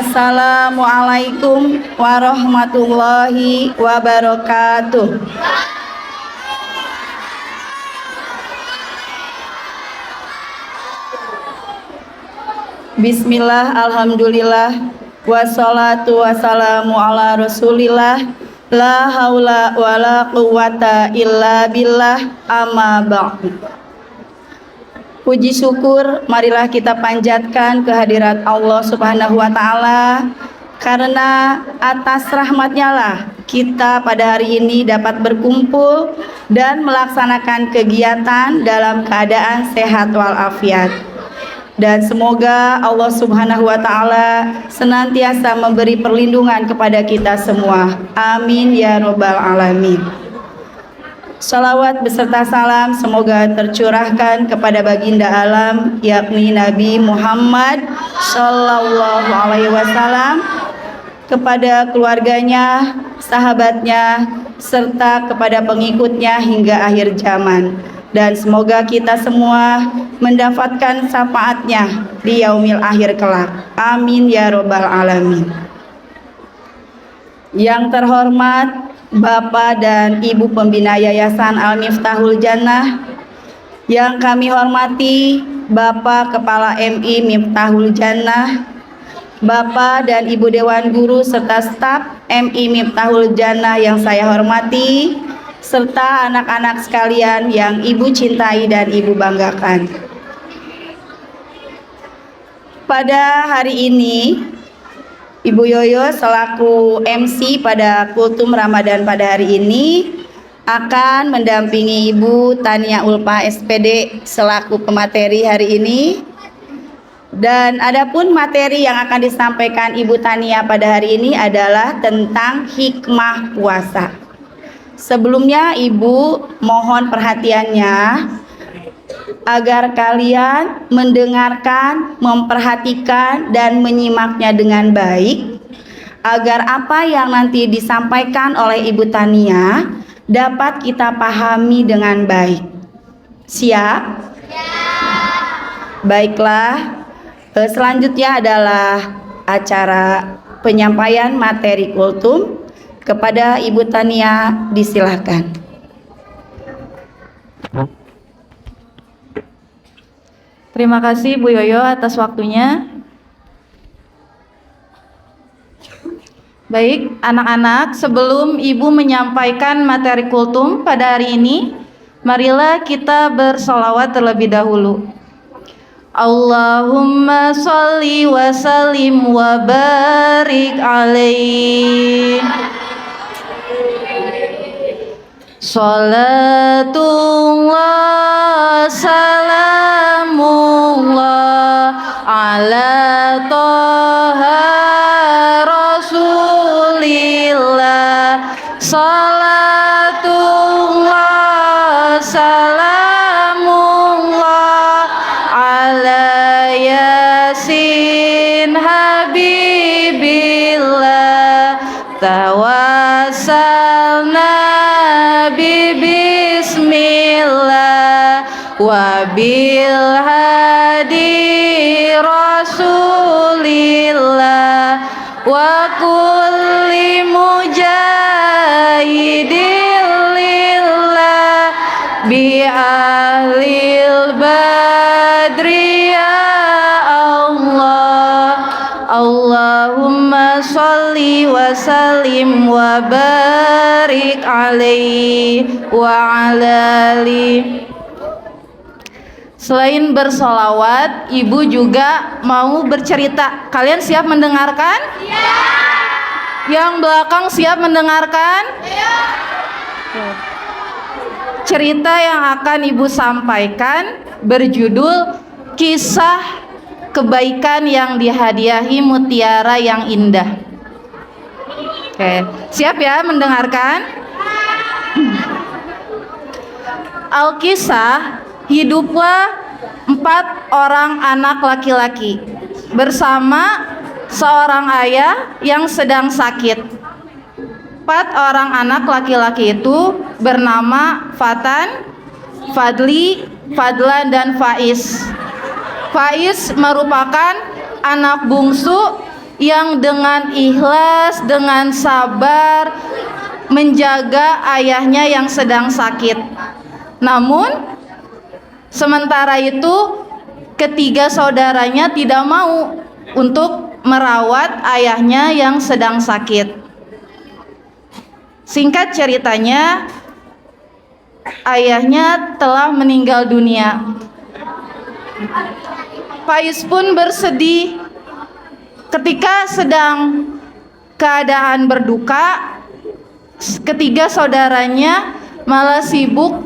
Assalamualaikum warahmatullahi wabarakatuh. Bismillah, alhamdulillah, wassalatu wassalamu ala rasulillah, la haula wala quwata illa billah, amma ba'du. Puji syukur marilah kita panjatkan kehadirat Allah Subhanahu wa ta'ala, karena atas rahmatnya lah kita pada hari ini dapat berkumpul dan melaksanakan kegiatan dalam keadaan sehat walafiat. Dan semoga Allah Subhanahu wa ta'ala senantiasa memberi perlindungan kepada kita semua. Amin ya robbal alamin. Salawat beserta salam semoga tercurahkan kepada baginda alam, yakni Nabi Muhammad Sallallahu Alaihi Wasallam, kepada keluarganya, sahabatnya, serta kepada pengikutnya hingga akhir zaman. Dan semoga kita semua mendapatkan syafaatnya di yaumil akhir kelak. Amin ya robbal alamin. Yang terhormat Bapak dan Ibu Pembina Yayasan Al-Miftahul Jannah, yang kami hormati Bapak Kepala MI Miftahul Jannah, Bapak dan Ibu Dewan Guru serta staf MI Miftahul Jannah yang saya hormati, serta anak-anak sekalian yang Ibu cintai dan Ibu banggakan. Pada hari ini Ibu Yoyo selaku MC pada Kultum Ramadan pada hari ini akan mendampingi Ibu Tania Ulfa SPD selaku pemateri hari ini. Dan adapun materi yang akan disampaikan Ibu Tania pada hari ini adalah tentang hikmah puasa. Sebelumnya Ibu mohon perhatiannya agar kalian mendengarkan, memperhatikan, dan menyimaknya dengan baik, agar apa yang nanti disampaikan oleh Ibu Tania dapat kita pahami dengan baik. Siap? Baiklah, selanjutnya adalah acara penyampaian materi kultum. Kepada Ibu Tania disilahkan. Terima kasih Bu Yoyo atas waktunya. Baik, anak-anak, sebelum Ibu menyampaikan materi kultum pada hari ini, marilah kita bersolawat terlebih dahulu. Allahumma sholli wa sallim wa barik alaih. Salatullah salamullah ala toha rasulillah. Salatullah salamullah ala yasin habibillah. Tawassalna bismillah wa bil hadi rasulillah wa kulli mujahidin lillah bi ahlil badri ya Allah. Allahumma sholli wa sallim wa barik alaihi wa ala alihi. Selain bersolawat, Ibu juga mau bercerita. Kalian siap mendengarkan? Iya. Yang belakang siap mendengarkan? Iya. Cerita yang akan Ibu sampaikan berjudul Kisah Kebaikan yang Dihadiahi Mutiara yang Indah. Oke, siap ya mendengarkan? Alkisah, hiduplah 4 orang anak laki-laki bersama seorang ayah yang sedang sakit. 4 orang anak laki-laki itu bernama Fatan, Fadli, Fadlan, dan Faiz. Faiz merupakan anak bungsu yang dengan ikhlas, dengan sabar menjaga ayahnya yang sedang sakit. Namun sementara itu ketiga saudaranya tidak mau untuk merawat ayahnya yang sedang sakit. Singkat ceritanya, ayahnya telah meninggal dunia. Pais pun bersedih ketika sedang keadaan berduka. Ketiga saudaranya malah sibuk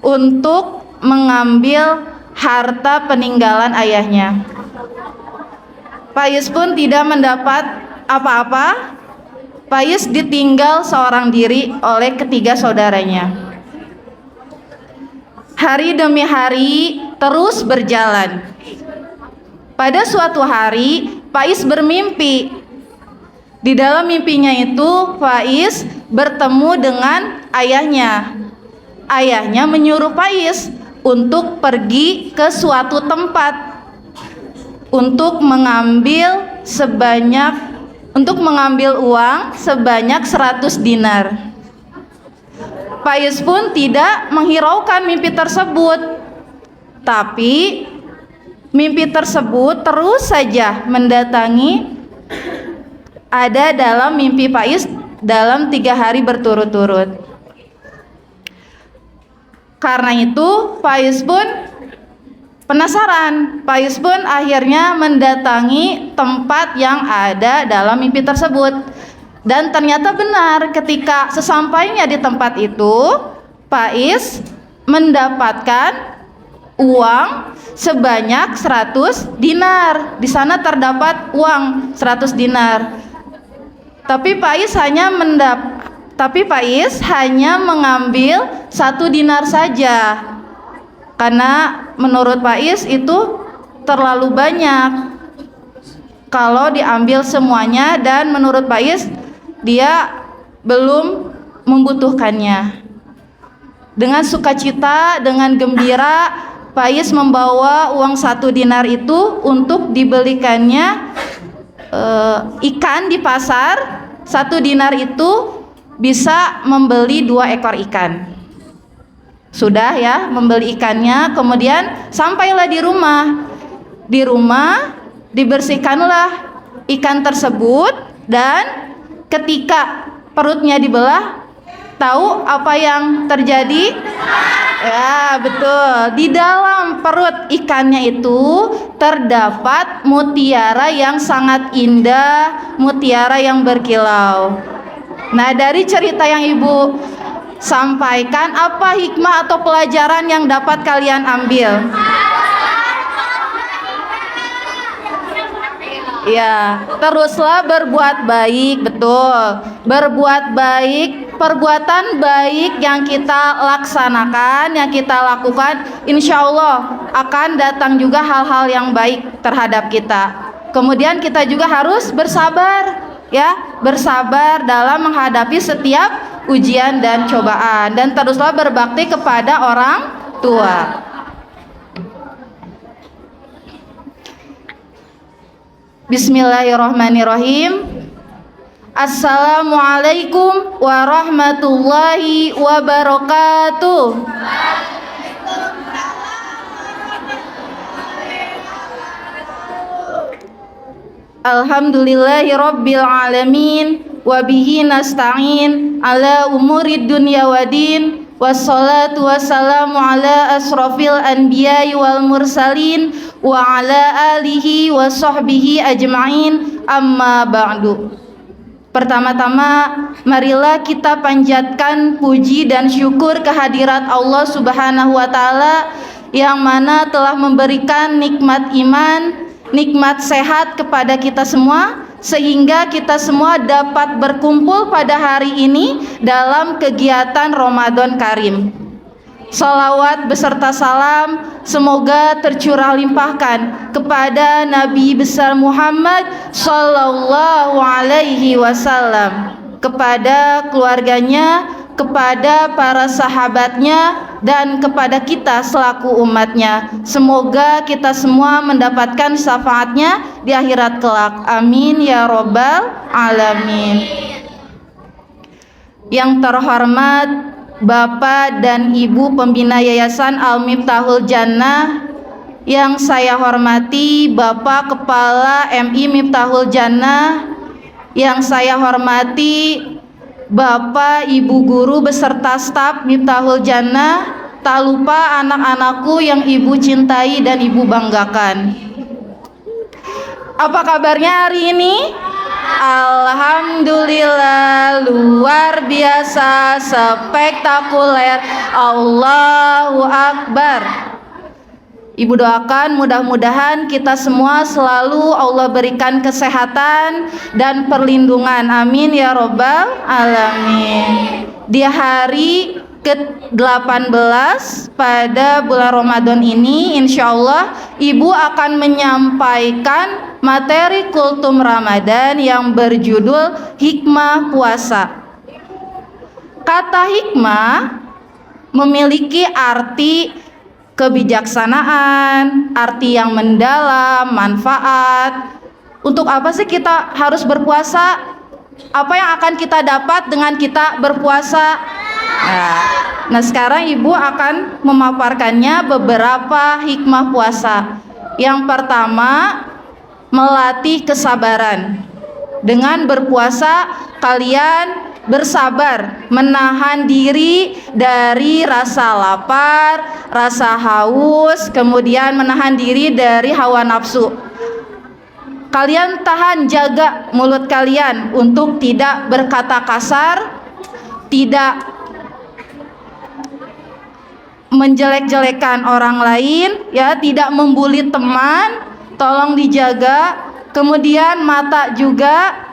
untuk mengambil harta peninggalan ayahnya. Pais pun tidak mendapat apa-apa. Pais ditinggal seorang diri oleh ketiga saudaranya. Hari demi hari terus berjalan. Pada suatu hari, Pais bermimpi. Di dalam mimpinya itu, Pais bertemu dengan ayahnya. Ayahnya menyuruh Pais untuk pergi ke suatu tempat untuk mengambil uang sebanyak 100 dinar. Pais pun tidak menghiraukan mimpi tersebut. Tapi mimpi tersebut terus saja mendatangi ada dalam mimpi Pais dalam 3 hari berturut-turut. Karena itu Pais pun penasaran. Pais pun akhirnya mendatangi tempat yang ada dalam mimpi tersebut. Dan ternyata benar, ketika sesampainya di tempat itu, Pais mendapatkan uang sebanyak 100 dinar. Di sana terdapat uang 100 dinar. Tapi Pais hanya mengambil 1 dinar saja. Karena menurut Pais itu terlalu banyak kalau diambil semuanya, dan menurut Pais dia belum membutuhkannya. Dengan sukacita, dengan gembira, Pais membawa uang 1 dinar itu untuk dibelikannya ikan di pasar. 1 dinar itu bisa membeli 2 ekor ikan. Sudah ya, membeli ikannya, kemudian sampailah di rumah. Di rumah dibersihkanlah ikan tersebut, dan ketika perutnya dibelah, tahu apa yang terjadi? Ya, betul. Di dalam perut ikannya itu terdapat mutiara yang sangat indah, mutiara yang berkilau. Nah, dari cerita yang Ibu sampaikan, apa hikmah atau pelajaran yang dapat kalian ambil? Ya, teruslah berbuat baik, betul. Berbuat baik, perbuatan baik yang kita laksanakan, yang kita lakukan, insya Allah akan datang juga hal-hal yang baik terhadap kita. Kemudian kita juga harus bersabar, ya, bersabar dalam menghadapi setiap ujian dan cobaan, dan teruslah berbakti kepada orang tua. Bismillahirrahmanirrahim. Assalamualaikum warahmatullahi wabarakatuh. Alhamdulillahirabbil alamin, wa bihi nasta'in ala umurid dunya waddin. Wassalatu wassalamu ala asrofil anbiya'i wal mursalin wa ala alihi wa sahbihi ajma'in, amma ba'du. Pertama-tama, marilah kita panjatkan puji dan syukur kehadirat Allah Subhanahu wa Ta'ala, yang mana telah memberikan nikmat iman, nikmat sehat kepada kita semua, sehingga kita semua dapat berkumpul pada hari ini dalam kegiatan Ramadan Karim. Salawat beserta salam semoga tercurah limpahkan kepada Nabi besar Muhammad sallallahu alaihi wasallam, kepada keluarganya, kepada para sahabatnya, dan kepada kita selaku umatnya. Semoga kita semua mendapatkan syafaatnya di akhirat kelak. Amin ya robbal alamin. Yang terhormat Bapak dan Ibu Pembina Yayasan Al-Miftahul Jannah, yang saya hormati Bapak Kepala MI Miftahul Jannah, yang saya hormati Bapak, Ibu guru beserta staf Miftahul Jannah, tak lupa anak-anakku yang Ibu cintai dan Ibu banggakan. Apa kabarnya hari ini? Alhamdulillah, luar biasa, spektakuler. Allahu Akbar. Ibu doakan mudah-mudahan kita semua selalu Allah berikan kesehatan dan perlindungan. Amin ya robbal alamin. Di hari ke-18 pada bulan Ramadan ini, insya Allah Ibu akan menyampaikan materi kultum Ramadan yang berjudul Hikmah Puasa. Kata hikmah memiliki arti kebijaksanaan, arti yang mendalam, manfaat. Untuk apa sih kita harus berpuasa? Apa yang akan kita dapat dengan kita berpuasa? Nah, sekarang Ibu akan memaparkannya beberapa hikmah puasa. Yang pertama, melatih kesabaran. Dengan berpuasa, kalian bersabar menahan diri dari rasa lapar, rasa haus, kemudian menahan diri dari hawa nafsu. Kalian tahan, jaga mulut kalian untuk tidak berkata kasar, tidak menjelek-jelekan orang lain, ya, tidak membuli teman, tolong dijaga. Kemudian mata juga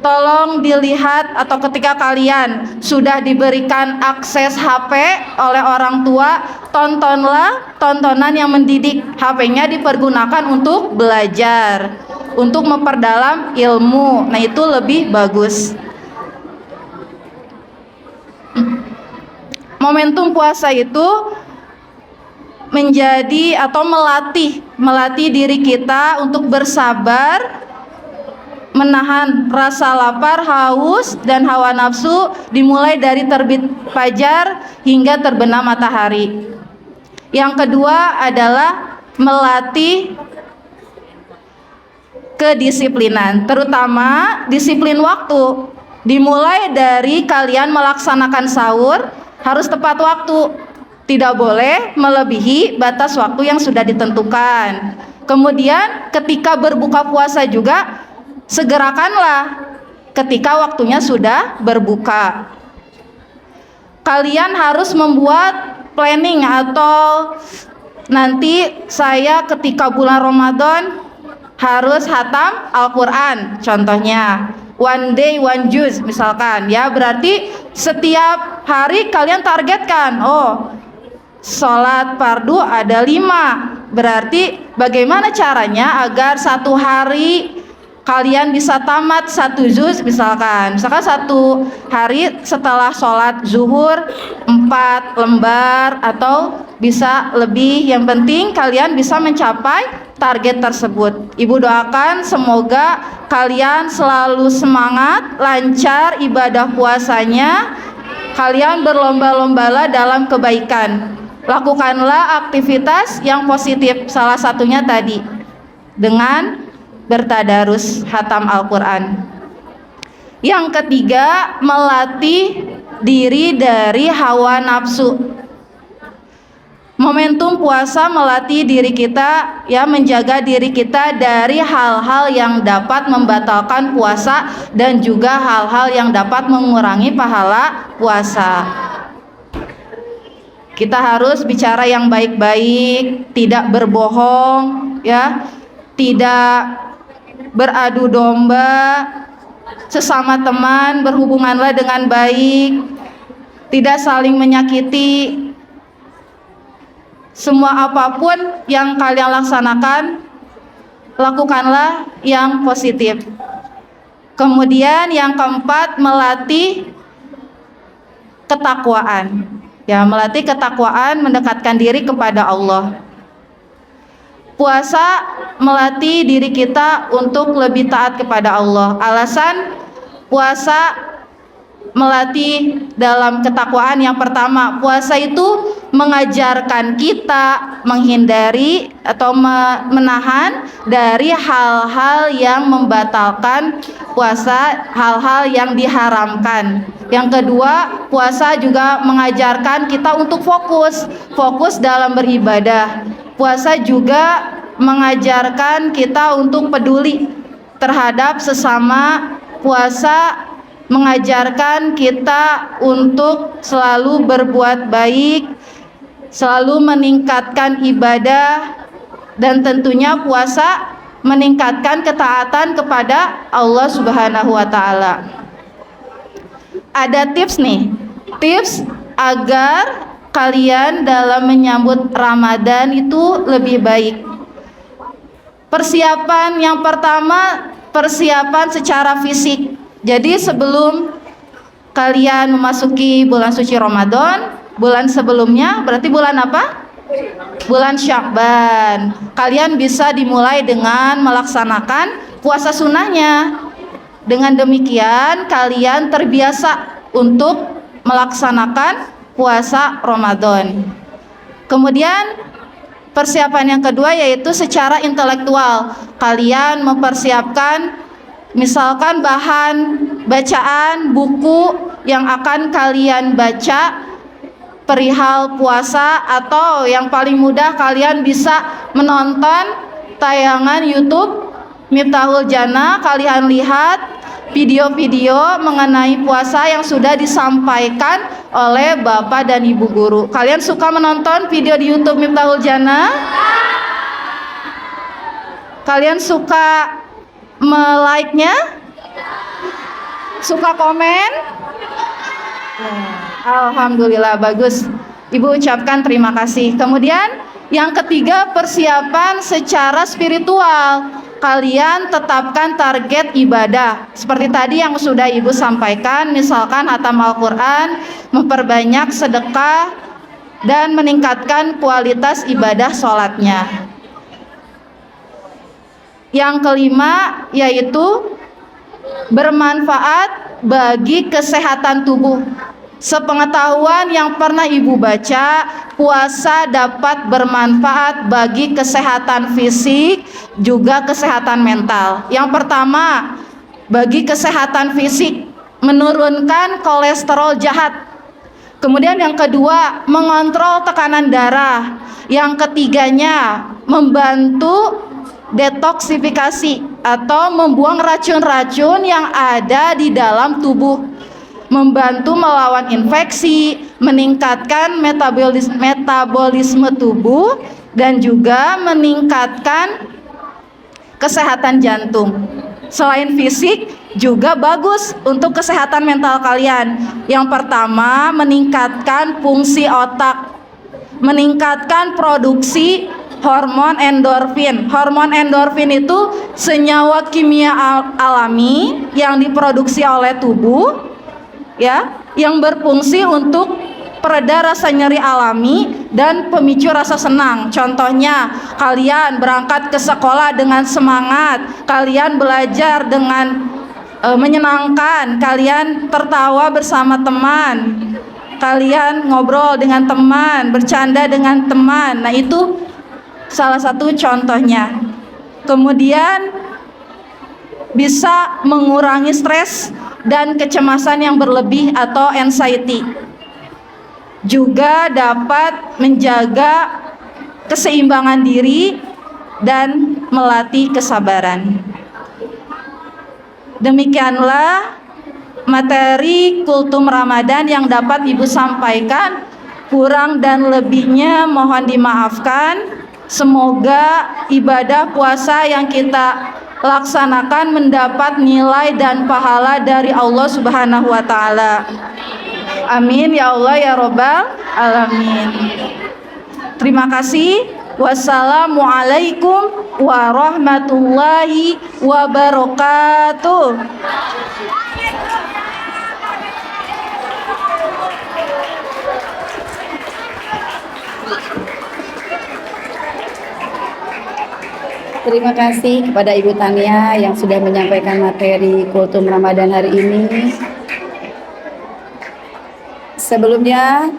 tolong dilihat, atau ketika kalian sudah diberikan akses HP oleh orang tua, tontonlah tontonan yang mendidik. HP-nya dipergunakan untuk belajar, untuk memperdalam ilmu. Nah, itu lebih bagus. Momentum puasa itu menjadi atau melatih diri kita untuk bersabar, menahan rasa lapar, haus, dan hawa nafsu, dimulai dari terbit fajar hingga terbenam matahari. Yang kedua adalah melatih kedisiplinan, terutama disiplin waktu. Dimulai dari kalian melaksanakan sahur harus tepat waktu, tidak boleh melebihi batas waktu yang sudah ditentukan. Kemudian ketika berbuka puasa juga segerakanlah ketika waktunya sudah berbuka. Kalian harus membuat planning, atau nanti saya ketika bulan Ramadan harus hatam Al-Quran, contohnya one day one juz misalkan, ya, berarti setiap hari kalian targetkan, oh, sholat fardu ada 5, berarti bagaimana caranya agar satu hari kalian bisa tamat 1 juz misalkan satu hari setelah sholat zuhur 4 lembar atau bisa lebih, yang penting kalian bisa mencapai target tersebut. Ibu doakan semoga kalian selalu semangat, lancar ibadah puasanya, kalian berlomba-lombalah dalam kebaikan. Lakukanlah aktivitas yang positif, salah satunya tadi dengan bertadarus hatam Al-Quran. Yang ketiga, melatih diri dari hawa nafsu. Momentum puasa melatih diri kita, ya, menjaga diri kita dari hal-hal yang dapat membatalkan puasa dan juga hal-hal yang dapat mengurangi pahala puasa. Kita harus bicara yang baik-baik, tidak berbohong, ya, tidak beradu domba sesama teman, berhubunganlah dengan baik, tidak saling menyakiti. Semua apapun yang kalian laksanakan, lakukanlah yang positif. Kemudian yang keempat, melatih ketakwaan. Ya, melatih ketakwaan, mendekatkan diri kepada Allah. Puasa melatih diri kita untuk lebih taat kepada Allah. Alasan puasa melatih dalam ketakwaan yang pertama, puasa itu mengajarkan kita menghindari atau menahan dari hal-hal yang membatalkan puasa, hal-hal yang diharamkan. Yang kedua, puasa juga mengajarkan kita untuk fokus dalam beribadah. Puasa juga mengajarkan kita untuk peduli terhadap sesama. Puasa mengajarkan kita untuk selalu berbuat baik, selalu meningkatkan ibadah, dan tentunya puasa meningkatkan ketaatan kepada Allah Subhanahu wa taala. Ada tips nih, tips agar kalian dalam menyambut Ramadan itu lebih baik. Persiapan yang pertama, persiapan secara fisik. Jadi sebelum kalian memasuki bulan suci Ramadan, bulan sebelumnya berarti bulan apa? Bulan Sya'ban. Kalian bisa dimulai dengan melaksanakan puasa sunnahnya. Dengan demikian kalian terbiasa untuk melaksanakan puasa Ramadan. Kemudian persiapan yang kedua yaitu secara intelektual. Kalian mempersiapkan misalkan bahan bacaan, buku yang akan kalian baca perihal puasa, atau yang paling mudah kalian bisa menonton tayangan YouTube Miftahul Jannah. Kalian lihat video-video mengenai puasa yang sudah disampaikan oleh Bapak dan Ibu guru. Kalian suka menonton video di YouTube Miftahul Jannah? Kalian suka like-nya? Suka komen? Alhamdulillah, bagus. Ibu ucapkan terima kasih. Kemudian yang ketiga, persiapan secara spiritual. Kalian tetapkan target ibadah. Seperti tadi yang sudah Ibu sampaikan, misalkan hatam Al-Quran, memperbanyak sedekah, dan meningkatkan kualitas ibadah sholatnya. Yang kelima yaitu bermanfaat bagi kesehatan tubuh. Sepengetahuan yang pernah Ibu baca, puasa dapat bermanfaat bagi kesehatan fisik juga kesehatan mental. Yang pertama, bagi kesehatan fisik, menurunkan kolesterol jahat. Kemudian yang kedua, mengontrol tekanan darah. Yang ketiganya, membantu detoksifikasi atau membuang racun-racun yang ada di dalam tubuh, membantu melawan infeksi, meningkatkan metabolisme tubuh, dan juga meningkatkan kesehatan jantung. Selain fisik, juga bagus untuk kesehatan mental kalian. Yang pertama, meningkatkan fungsi otak, meningkatkan produksi hormon endorfin. Hormon endorfin itu senyawa kimia alami yang diproduksi oleh tubuh, ya, yang berfungsi untuk pereda rasa nyeri alami dan pemicu rasa senang. Contohnya, kalian berangkat ke sekolah dengan semangat, kalian belajar dengan menyenangkan, kalian tertawa bersama teman, kalian ngobrol dengan teman, bercanda dengan teman. Nah, itu salah satu contohnya. Kemudian bisa mengurangi stres dan kecemasan yang berlebih atau anxiety. Juga dapat menjaga keseimbangan diri dan melatih kesabaran. Demikianlah materi kultum Ramadan yang dapat Ibu sampaikan. Kurang dan lebihnya mohon dimaafkan. Semoga ibadah puasa yang kita laksanakan mendapat nilai dan pahala dari Allah Subhanahu wa taala. Amin ya Allah ya Rabbal alamin. Terima kasih. Wassalamualaikum warahmatullahi wabarakatuh. Terima kasih kepada Ibu Tania yang sudah menyampaikan materi Kultum Ramadan hari ini. Sebelumnya,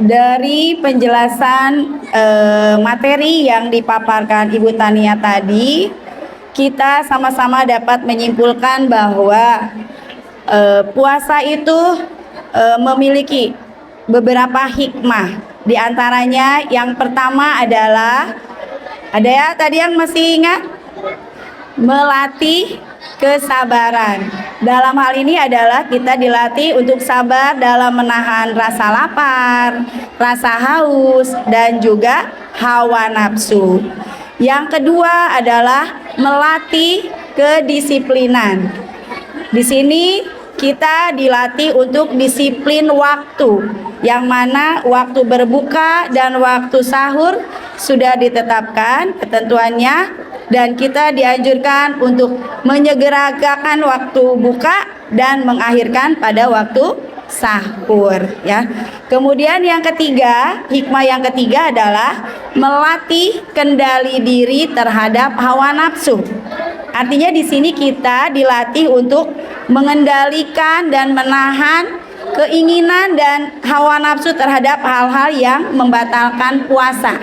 dari penjelasan materi yang dipaparkan Ibu Tania tadi, kita sama-sama dapat menyimpulkan bahwa puasa itu memiliki beberapa hikmah. Di antaranya yang pertama adalah, ada ya tadi yang masih ingat? Melatih kesabaran. Dalam hal ini adalah kita dilatih untuk sabar dalam menahan rasa lapar, rasa haus, dan juga hawa nafsu. Yang kedua adalah melatih kedisiplinan. Di sini kita dilatih untuk disiplin waktu, yang mana waktu berbuka dan waktu sahur sudah ditetapkan ketentuannya, dan kita dianjurkan untuk menyegerakan waktu buka dan mengakhirkan pada waktu sahur ya. Kemudian yang ketiga, hikmah yang ketiga adalah melatih kendali diri terhadap hawa nafsu. Artinya di sini kita dilatih untuk mengendalikan dan menahan keinginan dan hawa nafsu terhadap hal-hal yang membatalkan puasa.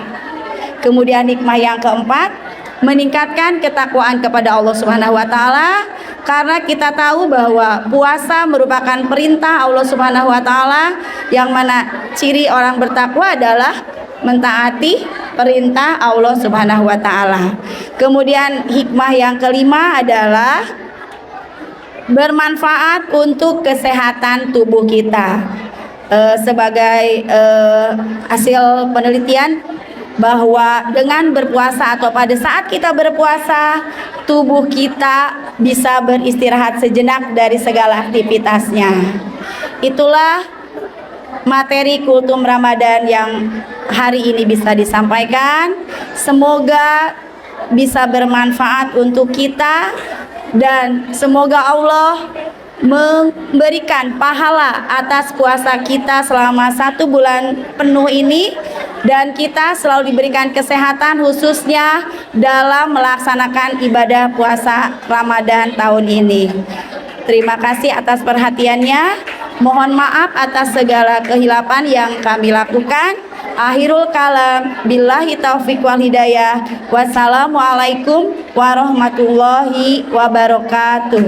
Kemudian hikmah yang keempat, meningkatkan ketakwaan kepada Allah Subhanahu wa taala, karena kita tahu bahwa puasa merupakan perintah Allah Subhanahu wa taala, yang mana ciri orang bertakwa adalah mentaati perintah Allah Subhanahu wa taala. Kemudian hikmah yang kelima adalah bermanfaat untuk kesehatan tubuh kita. Sebagai hasil penelitian bahwa dengan berpuasa atau pada saat kita berpuasa, tubuh kita bisa beristirahat sejenak dari segala aktivitasnya. Itulah materi Kultum Ramadan yang hari ini bisa disampaikan. Semoga bisa bermanfaat untuk kita, dan semoga Allah memberikan pahala atas puasa kita selama 1 bulan penuh ini, dan kita selalu diberikan kesehatan khususnya dalam melaksanakan ibadah puasa Ramadan tahun ini. Terima kasih atas perhatiannya. Mohon maaf atas segala kehilapan yang kami lakukan. Akhirul kalam, billahi taufiq wal hidayah. Wassalamualaikum warahmatullahi wabarakatuh.